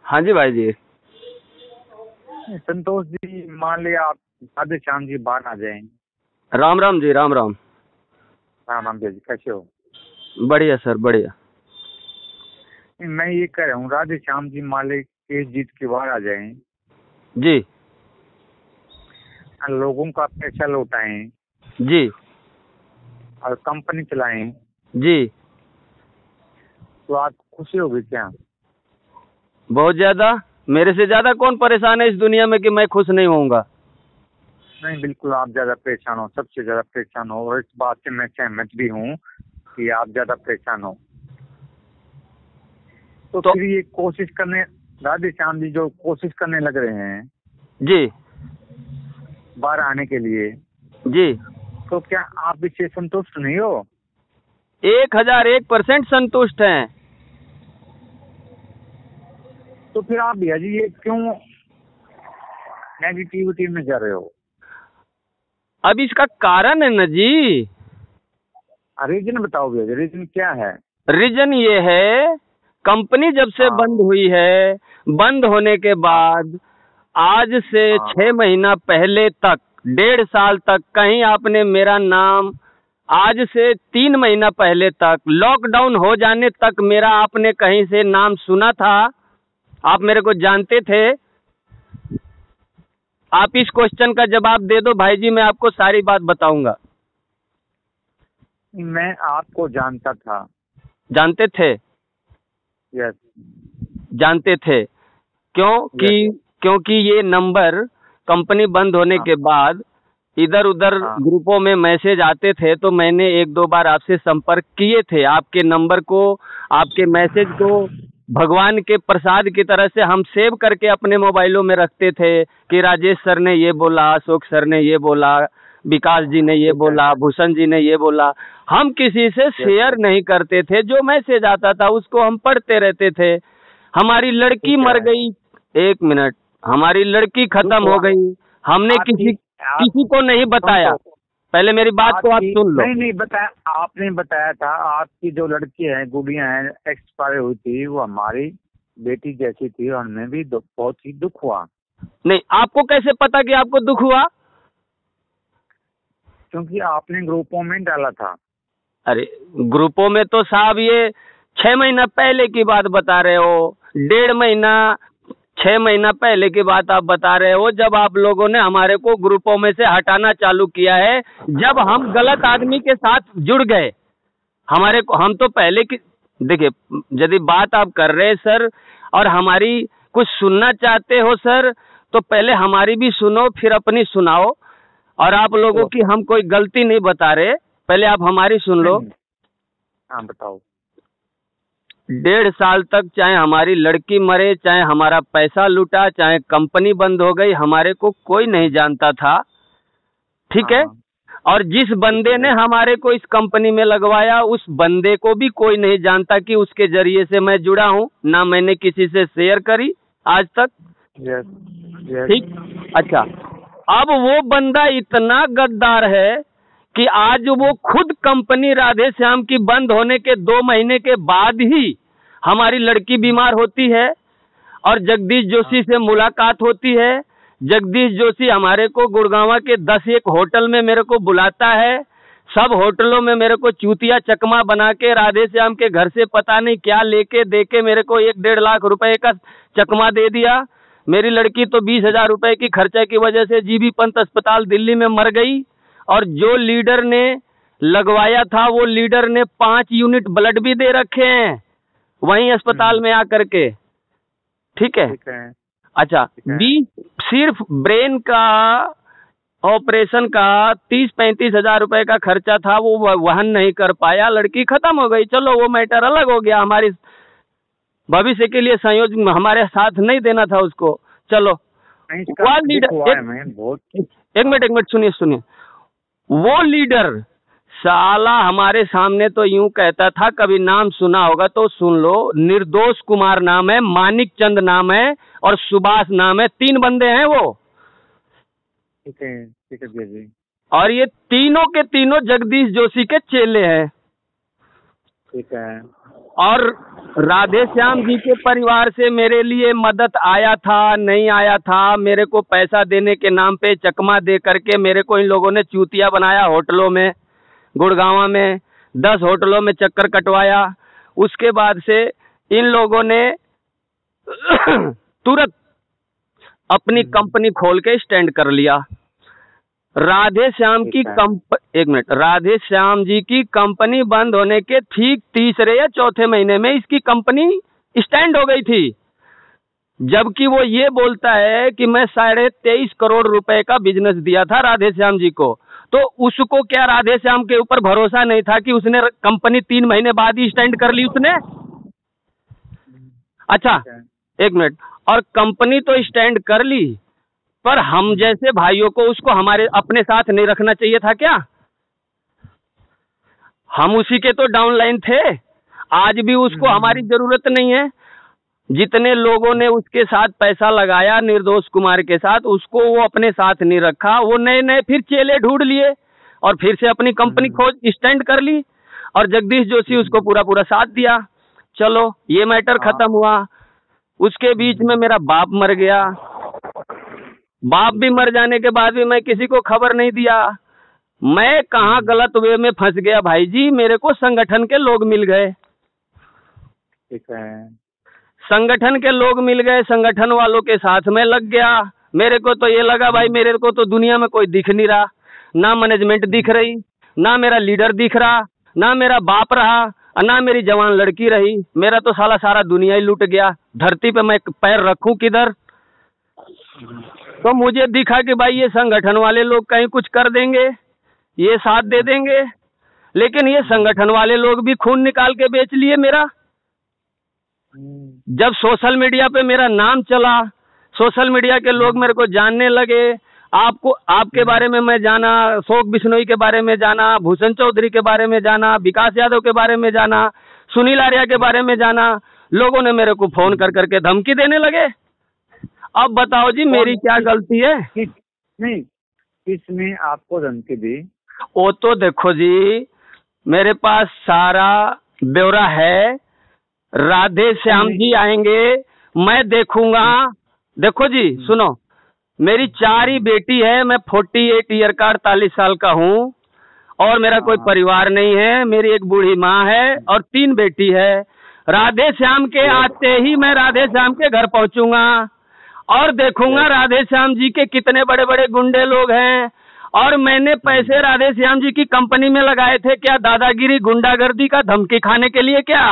हाँ जी भाई जी। संतोष जी, मान लिया आप राधे श्याम जी बाहर आ जाए। राम राम जी, राम राम। राम राम जी, कैसे हो? बढ़िया सर, बढ़िया। मैं ये कह रहा हूँ, राधे श्याम जी मान ली केस जीत के बाहर आ जाए, जी लोगों का पैसा लौटाएं जी और कंपनी चलाएं, जी। तो आपको खुशी होगी क्या? बहुत ज्यादा। मेरे से ज्यादा कौन परेशान है इस दुनिया में कि मैं खुश नहीं होऊंगा। नहीं, बिल्कुल आप ज्यादा परेशान हो, सबसे ज्यादा परेशान हो, और इस बात से मैं सहमत भी हूँ कि आप ज्यादा परेशान हो। तो फिर ये कोशिश करने, राधे श्याम जी जो कोशिश करने लग रहे हैं जी बाहर आने के लिए, जी। तो क्या आप इससे संतुष्ट नहीं हो? 1001% संतुष्ट हैं। तो फिर आप भैया जी ये क्यों नेगेटिविटी में जा रहे हो? अब इसका कारण है ना जी। रीजन बताओ भैया जी, रीजन क्या है? रीजन ये है, कंपनी जब से बंद हुई है, बंद होने के बाद आज से 6 महीना पहले तक, 1.5 साल तक कहीं आपने मेरा नाम, आज से 3 महीना पहले तक, लॉकडाउन हो जाने तक मेरा आपने कहीं से नाम सुना था? आप मेरे को जानते थे? आप इस क्वेश्चन का जवाब दे दो भाई जी, मैं आपको सारी बात बताऊंगा। मैं आपको जानता था। जानते थे? यस। जानते थे। क्योंकि ये नंबर कंपनी बंद होने के बाद इधर उधर ग्रुपों में मैसेज आते थे, तो मैंने 1-2 बार आपसे संपर्क किए थे। आपके नंबर को, आपके मैसेज को भगवान के प्रसाद की तरह से हम सेव करके अपने मोबाइलों में रखते थे कि राजेश सर ने ये बोला, अशोक सर ने ये बोला, विकास जी ने ये बोला, भूषण जी ने ये बोला। हम किसी से शेयर नहीं करते थे, जो मैसेज आता था उसको हम पढ़ते रहते थे। हमारी लड़की मर गई, 1 मिनट, हमारी लड़की खत्म हो गई, हमने किसी को नहीं बताया। पहले मेरी बात को आप सुन लो। नहीं बताया, आपने बताया था आपकी जो लड़की है, गुड़िया है, एक्सपायर हुई थी, वो हमारी बेटी जैसी थी, और हमें भी बहुत ही दुख हुआ। नहीं, आपको कैसे पता कि आपको दुख हुआ? क्योंकि आपने ग्रुपों में डाला था। अरे ग्रुपों में तो साहब ये 6 महीना पहले की बात बता रहे हो, 1.5 महीना 6 महीना पहले की बात आप बता रहे हो, जब आप लोगों ने हमारे को ग्रुपों में से हटाना चालू किया है, जब हम गलत आदमी के साथ जुड़ गए। हमारे को, हम तो पहले की, देखिए, यदि बात आप कर रहे हैं सर और हमारी कुछ सुनना चाहते हो सर, तो पहले हमारी भी सुनो, फिर अपनी सुनाओ। और आप लोगों की हम कोई गलती नहीं बता रहे, पहले आप हमारी सुन लो। हाँ बताओ। 1.5 साल तक चाहे हमारी लड़की मरे, चाहे हमारा पैसा लूटा, चाहे कंपनी बंद हो गई, हमारे को कोई नहीं जानता था, ठीक है? और जिस बंदे ने हमारे को इस कंपनी में लगवाया, उस बंदे को भी कोई नहीं जानता कि उसके जरिए से मैं जुड़ा हूँ, ना मैंने किसी से शेयर करी आज तक। ठीक, अच्छा। अब वो बंदा इतना गद्दार है कि आज वो खुद कंपनी राधे श्याम की बंद होने के 2 महीने के बाद ही हमारी लड़की बीमार होती है और जगदीश जोशी से मुलाकात होती है। जगदीश जोशी हमारे को गुड़गांव के 10-1 होटल में मेरे को बुलाता है। सब होटलों में मेरे को चूतिया चकमा बना के राधे श्याम के घर से पता नहीं क्या लेके देके मेरे को 1-1.5 लाख रुपए का चकमा दे दिया। मेरी लड़की तो 20,000 रुपए की खर्चे की वजह से जीबी पंत अस्पताल दिल्ली में मर गई, और जो लीडर ने लगवाया था वो लीडर ने 5 यूनिट ब्लड भी दे रखे हैं वहीं अस्पताल में आकर के। ठीक है, अच्छा। 20 सिर्फ ब्रेन का ऑपरेशन का 30-35 हजार रुपए का खर्चा था, वो वहन नहीं कर पाया, लड़की खत्म हो गई। चलो वो मैटर अलग हो गया, हमारी भविष्य के लिए संयोजन हमारे साथ नहीं देना था उसको। चलो, वो लीडर, एक मिनट सुनिए। वो लीडर साला हमारे सामने तो यूं कहता था, कभी नाम सुना होगा तो सुन लो, निर्दोष कुमार नाम है, मानिक चंद नाम है और सुभाष नाम है, 3 बंदे हैं वो। ठीक है जी। और ये तीनों के तीनों जगदीश जोशी के चेले हैं। ठीक है। और राधे श्याम जी के परिवार से मेरे लिए मदद आया था नहीं आया था, मेरे को पैसा देने के नाम पे चकमा दे करके मेरे को इन लोगों ने चूतिया बनाया होटलों में, गुड़गांव में 10 होटलों में चक्कर कटवाया। उसके बाद से इन लोगों ने तुरंत अपनी कंपनी खोल के स्टैंड कर लिया। राधे श्याम की राधे श्याम जी की कंपनी बंद होने के ठीक तीसरे या चौथे महीने में इसकी कंपनी स्टैंड हो गई थी, जबकि वो ये बोलता है कि मैं 23.5 करोड़ रुपए का बिजनेस दिया था राधे श्याम जी को। तो उसको क्या राधे श्याम के ऊपर भरोसा नहीं था कि उसने कंपनी 3 महीने बाद ही स्टैंड कर ली उसने? अच्छा, एक मिनट। और कंपनी तो स्टैंड कर ली, पर हम जैसे भाइयों को उसको हमारे अपने साथ नहीं रखना चाहिए था क्या? हम उसी के तो डाउनलाइन थे, आज भी उसको हमारी जरूरत नहीं है। जितने लोगों ने उसके साथ पैसा लगाया निर्दोष कुमार के साथ, उसको वो अपने साथ नहीं रखा। वो नए नए फिर चेले ढूंढ लिए और फिर से अपनी कंपनी खोज स्टैंड कर ली, और जगदीश जोशी उसको पूरा पूरा साथ दिया। चलो, ये मैटर खत्म हुआ। उसके बीच में मेरा बाप मर गया। बाप भी मर जाने के बाद भी मैं किसी को खबर नहीं दिया। मैं कहाँ गलत वे में फंस गया भाई जी, मेरे को संगठन के लोग मिल गए। ठीक है, संगठन के लोग मिल गए, संगठन वालों के साथ में लग गया। मेरे को तो ये लगा भाई, मेरे को तो दुनिया में कोई दिख नहीं रहा, ना मैनेजमेंट दिख रही, ना मेरा लीडर दिख रहा, ना मेरा बाप रहा, और ना मेरी जवान लड़की रही। मेरा तो सारा दुनिया ही लूट गया। धरती पे मैं पैर रखूं किधर? तो मुझे दिखा कि भाई ये संगठन वाले लोग कहीं कुछ कर देंगे, ये साथ दे देंगे, लेकिन ये संगठन वाले लोग भी खून निकाल के बेच लिए मेरा। जब सोशल मीडिया पे मेरा नाम चला, सोशल मीडिया के लोग मेरे को जानने लगे, आपके बारे में मैं जाना, अशोक बिश्नोई के बारे में जाना, भूषण चौधरी के बारे में जाना, विकास यादव के बारे में जाना, सुनील आर्या के बारे में जाना, लोगों ने मेरे को फोन कर करके धमकी देने लगे। अब बताओ जी, मेरी क्या गलती है? नहीं, किसने आपको धमकी दी? वो तो देखो जी, मेरे पास सारा ब्यौरा है। राधे श्याम जी आएंगे, मैं देखूंगा। देखो जी सुनो, मेरी 4 ही बेटी है, मैं 48 ईयर का 48 साल का हूँ, और मेरा कोई परिवार नहीं है। मेरी एक बूढ़ी माँ है और 3 बेटी है। राधे श्याम के आते ही मैं राधे श्याम के घर पहुंचूंगा और देखूंगा राधे श्याम जी के कितने बड़े बड़े गुंडे लोग हैं, और मैंने पैसे राधे श्याम जी की कंपनी में लगाए थे क्या दादागिरी गुंडागर्दी का धमकी खाने के लिए क्या?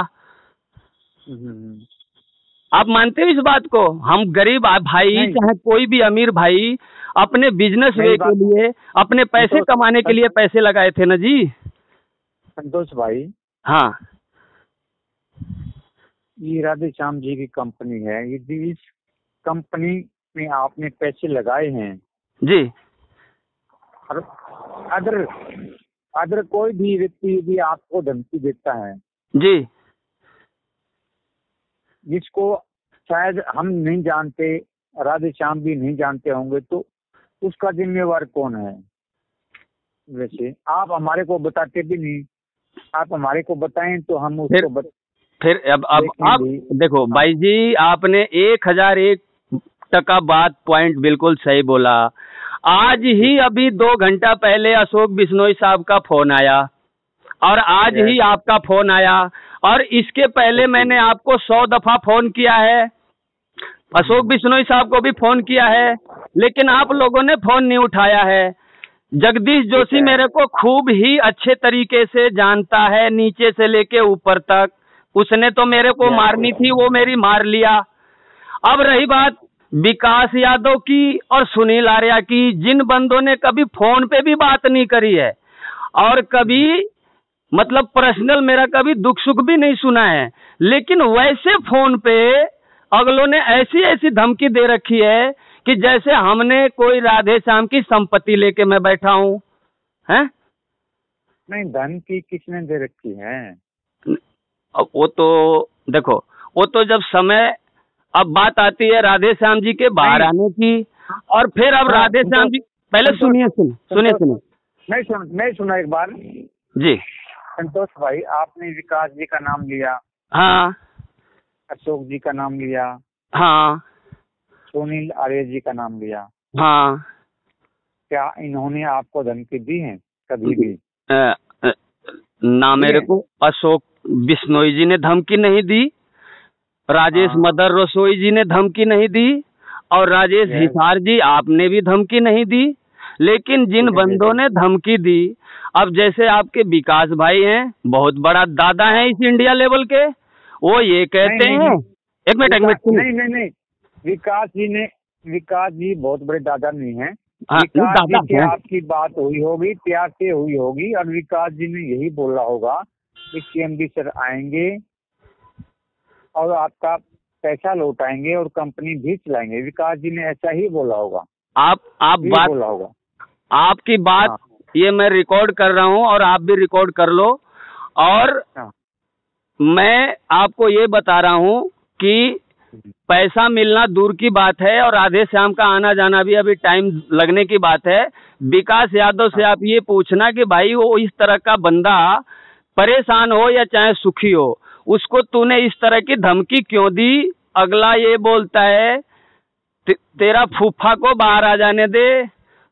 आप मानते हो इस बात को? हम गरीब भाई, चाहे कोई भी अमीर भाई, अपने बिजनेस वे के लिए, अपने पैसे कमाने के लिए पैसे लगाए थे ना जी। संतोष भाई, हाँ, ये राधे श्याम जी की कंपनी है, यदि इस कंपनी में आपने पैसे लगाए हैं जी, और अगर कोई भी व्यक्ति यदि आपको धमकी देता है जी, जिसको शायद हम नहीं जानते, राधे श्याम भी नहीं जानते होंगे, तो उसका जिम्मेवार कौन है? वैसे आप हमारे को बताते भी नहीं, आप हमारे को बताएं तो हम उसको फिर अब आप देखो भाई जी, आपने 1001% बात पॉइंट बिल्कुल सही बोला। आज ही अभी 2 घंटा पहले अशोक बिश्नोई साहब का फोन आया, और आज ही आपका फोन आया, और इसके पहले मैंने आपको 100 दफा फोन किया है, अशोक बिश्नोई साहब को भी फोन किया है, लेकिन आप लोगों ने फोन नहीं उठाया है। जगदीश जोशी मेरे को खूब ही अच्छे तरीके से जानता है, नीचे से लेके ऊपर तक। उसने तो मेरे को मारनी थी, वो मेरी मार लिया। अब रही बात विकास यादव की और सुनील आर्या की, जिन बंदों ने कभी फोन पे भी बात नहीं करी है, और कभी मतलब पर्सनल मेरा कभी दुख सुख भी नहीं सुना है, लेकिन वैसे फोन पे अगलों ने ऐसी ऐसी धमकी दे रखी है कि जैसे हमने कोई राधे श्याम की संपत्ति लेके मैं बैठा हूँ। हैं? नहीं, धमकी किसने दे रखी है? अब वो तो देखो, वो तो जब समय, अब बात आती है राधे श्याम जी के बाहर आने की, और फिर अब राधे श्याम जी, पहले सुनिए मैं सुना एक बार जी। संतोष भाई, आपने विकास जी का नाम लिया, हाँ अशोक जी का नाम लिया, हाँ सुनील आर्य जी का नाम लिया। हाँ। क्या इन्होंने आपको धमकी दी है कभी भी? अ, अ, ना मेरे को अशोक बिश्नोई जी ने धमकी नहीं दी, राजेश हाँ। मदर रसोई जी ने धमकी नहीं दी, और राजेश Yes. हिसार जी आपने भी धमकी नहीं दी। लेकिन जिन बंदों ने धमकी दी, अब जैसे आपके विकास भाई हैं, बहुत बड़ा दादा हैं इस इंडिया लेवल के, वो ये कहते नहीं, हैं, एक मिनट नहीं, विकास जी बहुत बड़े दादा नहीं हैं। हाँ, विकास दादा जी से हैं। आपकी बात हुई होगी, प्यार से हुई होगी, और विकास जी ने यही बोला होगा कि CMD सर आएंगे और आपका पैसा लौटाएंगे और कंपनी भी चलाएंगे। विकास जी ने ऐसा ही बोला होगा। आप बात बोला होगा। आपकी बात हाँ। ये मैं रिकॉर्ड कर रहा हूँ और आप भी रिकॉर्ड कर लो। और हाँ। मैं आपको ये बता रहा हूँ कि पैसा मिलना दूर की बात है और राधे श्याम का आना जाना भी अभी टाइम लगने की बात है। विकास यादव से आप ये पूछना कि भाई वो इस तरह का बंदा परेशान हो या चाहे सुखी हो, उसको तूने इस तरह की धमकी क्यों दी? अगला ये बोलता है तेरा फूफा को बाहर आ जाने दे,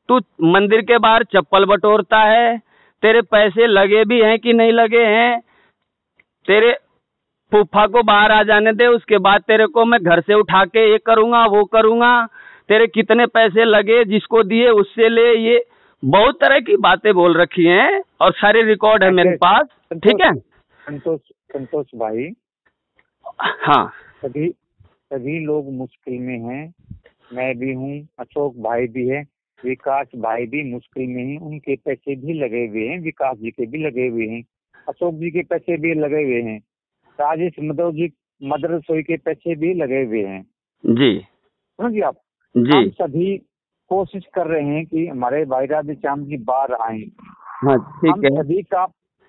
तू मंदिर के बाहर चप्पल बटोरता है, तेरे पैसे लगे भी हैं कि नहीं लगे हैं, तेरे फूफा को बाहर आ जाने दे, उसके बाद तेरे को मैं घर से उठा के ये करूंगा वो करूंगा, तेरे कितने पैसे लगे, जिसको दिए उससे ले, ये बहुत तरह की बातें बोल रखी हैं और सारे रिकॉर्ड है मेरे पास। ठीक है संतोष भाई, हाँ, सभी लोग मुश्किल में हैं। मैं भी हूँ, अशोक भाई भी है, विकास भाई भी मुश्किल में हैं। उनके पैसे भी लगे हुए हैं, विकास जी के भी लगे हुए हैं, अशोक जी के पैसे भी लगे हुए हैं, राजेश मदर रसोई के पैसे भी लगे हुए हैं जी। समझिए आप जी। हम सभी कोशिश कर रहे हैं कि हमारे भाई राधे श्याम जी बाहर आए। हाँ ठीक है। सभी का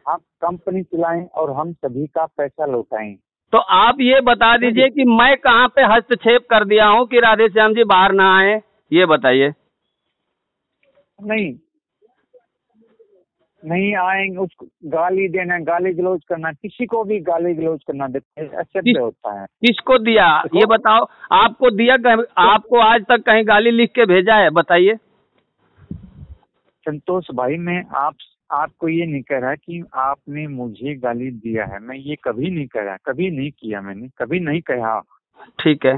आप कंपनी चलाएं और हम सभी का पैसा लौटाएं। तो आप ये बता दीजिए कि मैं कहाँ पे हस्तक्षेप कर दिया हूँ कि राधे श्याम जी बाहर ना आए, ये बताइए। नहीं आएंगे, उसको गाली देना, गाली गलौज करना, किसी को भी गाली गलौज करना अशुद्ध होता है। किसको दिया ये बताओ? आपको दिया? आपको आज तक कहीं गाली लिख के भेजा है? बताइए। संतोष भाई, मैं आपको ये नहीं कह रहा कि आपने मुझे गाली दिया है, मैं ये कभी नहीं कह रहा, कभी नहीं किया, मैंने कभी नहीं कहा। ठीक है,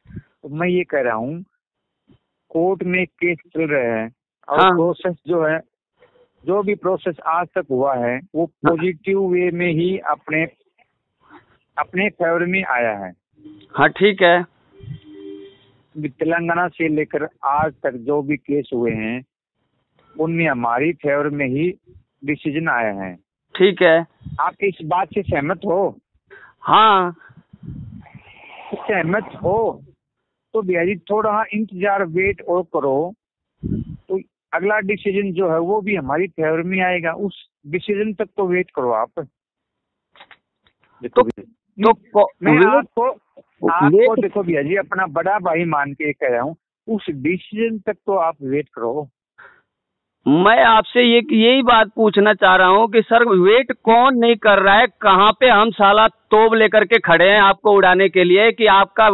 तो मैं ये कह रहा हूँ कोर्ट में केस चल रहे हैं और हाँ। प्रोसेस जो है, जो भी प्रोसेस आज तक हुआ है वो पॉजिटिव वे में ही अपने फेवर में आया है। हाँ ठीक है। तेलंगाना से लेकर आज तक जो भी केस हुए हैं उनमें हमारी फेवर में ही डिसीजन आया है। ठीक है। आप इस बात से सहमत हो? हाँ सहमत हो तो भैया जी थोड़ा इंतजार वेट और करो, तो अगला डिसीजन जो है वो भी हमारी फेवर में आएगा। उस डिसीजन तक तो वेट करो आप। मैं आपको देखो भैया जी, अपना बड़ा भाई मान के कह रहा हूँ, उस डिसीजन तक तो आप वेट करो। मैं आपसे यही बात पूछना चाह रहा हूँ कि सर वेट कौन नहीं कर रहा है? कहाँ पे हम साला तोप लेकर के खड़े हैं आपको उड़ाने के लिए कि आपका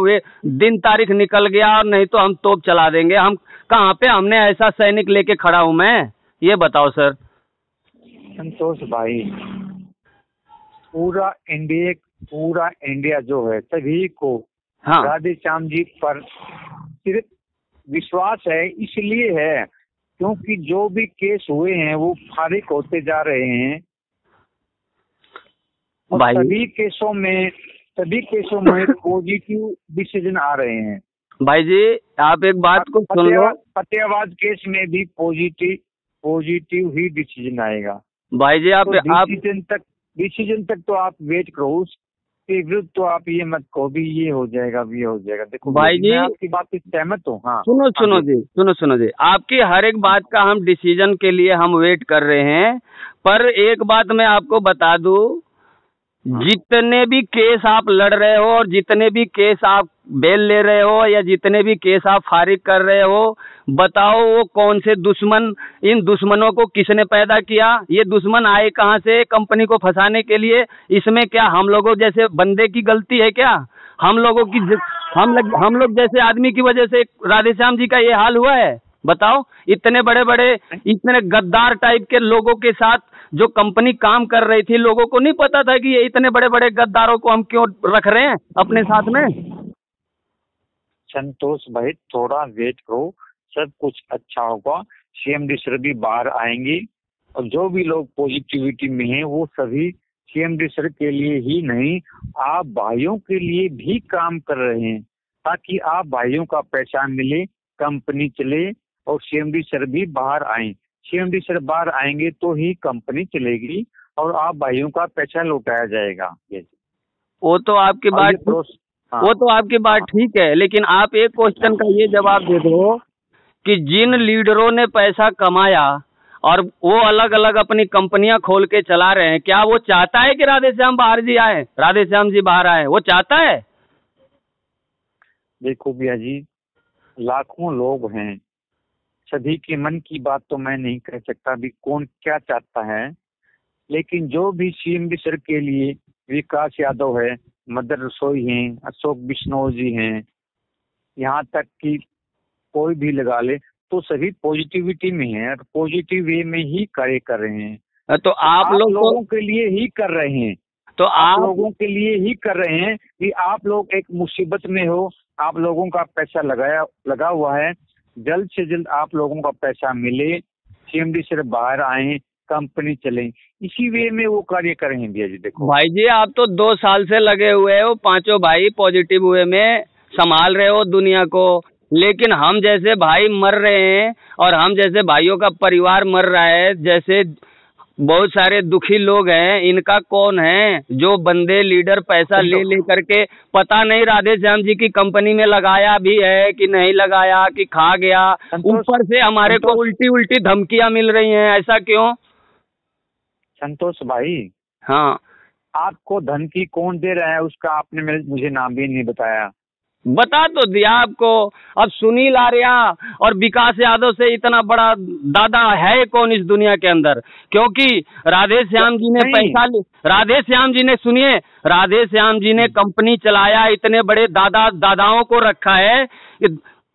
दिन तारीख निकल गया और नहीं तो हम तोप चला देंगे। हम कहाँ पे, हमने ऐसा सैनिक लेके खड़ा हूँ मैं? ये बताओ सर। संतोष भाई, पूरा इंडिया जो है सभी को हाँ। राधे श्याम जी पर सिर्फ विश्वास है, इसलिए है क्योंकि जो भी केस हुए हैं वो फारिग होते जा रहे हैं और सभी केसों में पॉजिटिव डिसीजन आ रहे हैं। भाई जी आप एक बात को सुन लो, फतेहाबाद केस में भी पॉजिटिव ही डिसीजन आएगा। भाई जी आप डिसीजन तक तो आप वेट करो, उसके विरुद्ध तो आप ये मत कहो भी ये हो जाएगा भी हो जाएगा। देखो भाई जी, मैं आपकी बात से सहमत हूँ। हाँ सुनो जी, आपकी हर एक बात का हम डिसीजन के लिए हम वेट कर रहे हैं, पर एक बात मैं आपको बता दूं जितने भी केस आप लड़ रहे हो और जितने भी केस आप बेल ले रहे हो या जितने भी केस आप फारिग कर रहे हो, बताओ वो कौन से दुश्मन, इन दुश्मनों को किसने पैदा किया? ये दुश्मन आए कहाँ से कंपनी को फंसाने के लिए? इसमें क्या हम लोगों जैसे बंदे की गलती है क्या? हम लोगों की हम लोग जैसे आदमी की वजह से राधेश्याम जी का ये हाल हुआ है? बताओ, इतने बड़े बड़े इतने गद्दार टाइप के लोगों के साथ जो कंपनी काम कर रही थी, लोगों को नहीं पता था कि ये इतने बड़े बड़े गद्दारों को हम क्यों रख रहे हैं अपने साथ में? संतोष भाई थोड़ा वेट करो, सब कुछ अच्छा होगा। सीएमडी सर भी बाहर आएंगे और जो भी लोग पॉजिटिविटी में हैं वो सभी सीएमडी सर के लिए ही नहीं, आप भाइयों के लिए भी काम कर रहे हैं, ताकि आप भाइयों का पैसा मिले, कंपनी चले और सीएमडी सर भी बाहर आए। सीएमडी सर बाहर आएंगे तो ही कंपनी चलेगी और आप भाइयों का पैसा लौटाया जाएगा। वो तो आपकी बात हाँ। वो तो आपकी बात ठीक है, लेकिन आप एक क्वेश्चन का ये जवाब दे दो कि जिन लीडरों ने पैसा कमाया और वो अलग अलग अपनी कंपनियां खोल के चला रहे हैं, क्या वो चाहता है कि राधेश्याम जी बाहर आए? वो चाहता है? देखो भैया जी, लाखों लोग हैं, सभी के मन की बात तो मैं नहीं कह सकता भी कौन क्या चाहता है, लेकिन जो भी सीएमडी सर के लिए विकास यादव है, मदर रसोई हैं, अशोक बिश्नोई जी हैं, यहाँ तक कि कोई भी लगा ले तो सभी पॉजिटिविटी में हैं और पॉजिटिव वे में ही कार्य कर रहे हैं। तो आप लोगों के लिए ही कर रहे हैं, तो आप लोगों के लिए ही कर रहे हैं कि आप लोग एक मुसीबत में हो, आप लोगों का पैसा लगा हुआ है, जल्द से जल्द आप लोगों का पैसा मिले, सीएमडी से बाहर आए, कंपनी चले, इसी वे में वो कार्य करेंगे भैया जी। देखो भाई जी, आप तो 2 साल से लगे हुए हो, पांचों भाई पॉजिटिव वे में संभाल रहे हो दुनिया को, लेकिन हम जैसे भाई मर रहे हैं और हम जैसे भाइयों का परिवार मर रहा है, जैसे बहुत सारे दुखी लोग हैं, इनका कौन है? जो बंदे लीडर पैसा ले करके पता नहीं राधेश्याम जी की कंपनी में लगाया भी है कि नहीं लगाया, कि खा गया, ऊपर से हमारे को उल्टी उल्टी धमकियां मिल रही हैं, ऐसा क्यों? संतोष भाई, हाँ, आपको धमकी कौन दे रहा है उसका आपने मुझे नाम भी नहीं बताया। बता तो दिया आपको। अब सुनील आर्या और विकास यादव से इतना बड़ा दादा है कौन इस दुनिया के अंदर? क्योंकि राधेश्याम जी ने पैसा राधेश्याम जी ने कंपनी चलाया, इतने बड़े दादाओं को रखा है,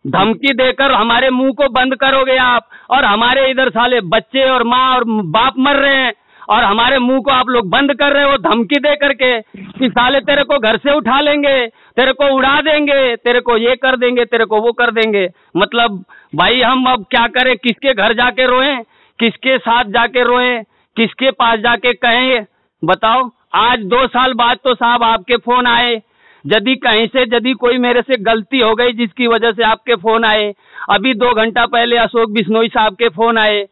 धमकी देकर हमारे मुंह को बंद करोगे आप, और हमारे इधर साले बच्चे और माँ और बाप मर रहे हैं और हमारे मुंह को आप लोग बंद कर रहे हो धमकी दे करके कि साले तेरे को घर से उठा लेंगे, तेरे को उड़ा देंगे, तेरे को ये कर देंगे, तेरे को वो कर देंगे। मतलब भाई हम अब क्या करें? किसके घर जाके रोएं, किसके साथ जाके रोएं, किसके पास जाके कहें? बताओ। आज 2 साल बाद तो साहब आपके फोन आए, यदि कोई मेरे से गलती हो गई जिसकी वजह से आपके फोन आए। अभी 2 घंटा पहले अशोक बिश्नोई साहब के फोन आए।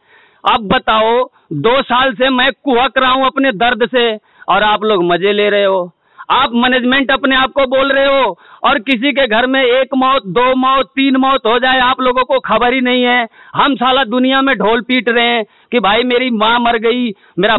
अब बताओ, 2 साल से मैं कुहक रहा हूं अपने दर्द से और आप लोग मजे ले रहे हो। आप मैनेजमेंट अपने आप को बोल रहे हो और किसी के घर में 1 मौत, 2 मौत, 3 मौत हो जाए आप लोगों को खबर ही नहीं है। हम साला दुनिया में ढोल पीट रहे हैं कि भाई मेरी माँ मर गई, मेरा